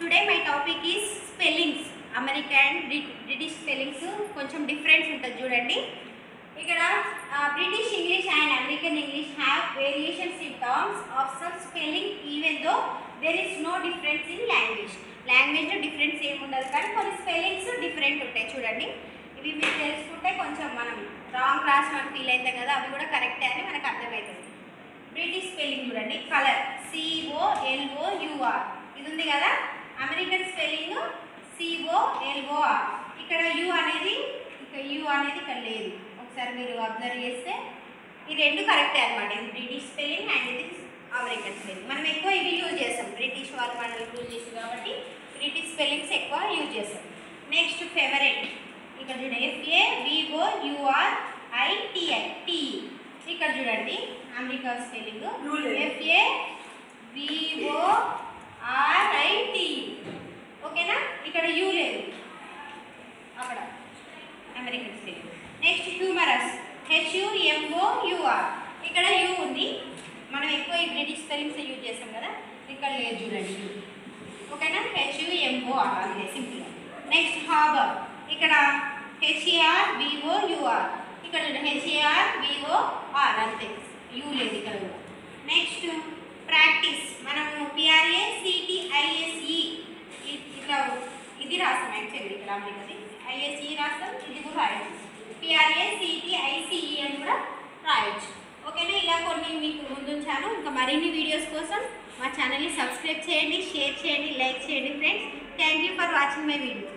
Today my topic is spellings. American and British spellings కొంచెం difference ఉంటుంది చూడండి. ఇక్కడ British English and American English have variations in terms of some spelling even though there is no difference in language. Language లో difference ఏమి ఉండదు కానీ కొన్ని spellings different ఉంటాయి చూడండి. ఇవి మీరు తెలుసుకుంటే కొంచెం మనం రాంగ్ రాసినట్టు ఫీల్ అవుతాం కదా, అవి కూడా కరెక్టే అని మనకు అర్థమవుతుంది. బ్రిటిష్ స్పెల్లింగ్ చూడండి, కలర్ COLOUR ఇది ఉంది కదా. American spelling COLOR. ఇక్కడ యు అనేది ఇక్కడ లేదు. ఒకసారి మీరు అబ్జర్వ్ చేస్తే ఈ రెండు కరెక్టే అనమాట. ఇది బ్రిటిష్ స్పెల్లింగ్ అండ్ ఇది అమెరికన్ స్పెల్లింగ్. మనం ఎక్కువ ఇవి యూజ్ చేస్తాం, బ్రిటిష్ వాళ్ళు మనం యూజ్ చేస్తాం కాబట్టి బ్రిటిష్ స్పెల్లింగ్స్ ఎక్కువ యూజ్ చేస్తాం. నెక్స్ట్ ఫేవరెట్, ఇక్కడ చూడండి FAVOURITI. ఇక్కడ చూడండి అమెరికా స్పెల్లింగ్ FAVORIT. ఓకేనా, ఇక్కడ యూ లేదు అక్కడ American spelling. Next humorous HUMOUR. ఇక్కడ యూ ఉంది, మనం ఎక్కువ ఈ బ్రిటిష్ స్పెల్లింగ్స్ యూజ్ చేస్తాం కదా, ఇక్కడ లేదు చూడండి యూ. ఓకేనా, HUMOR అంతే సింపుల్. నెక్స్ట్ హార్బర్, ఇక్కడ HARBOUR. ఇక్కడ HARBOR అంతే, యూ లేదు ఇక్కడ కూడా. నెక్స్ట్ ప్రాక్టీస్, మనం PRACTISE ఇట్లా ఇది రాస్తాం యాక్చువల్లీ, ఇక్కడ అమెరికాది ISE రాస్తాం, ఇది కూడా రాయొచ్చు PRACTICE అని కూడా రాయొచ్చు. ఓకేనా, ఇలా కొన్ని మీకు ముందుంచాను. ఇంకా మరిన్ని వీడియోస్ కోసం మా ఛానల్ని సబ్స్క్రైబ్ చేయండి, షేర్ చేయండి, లైక్ చేయండి friends. Thank you for watching my video.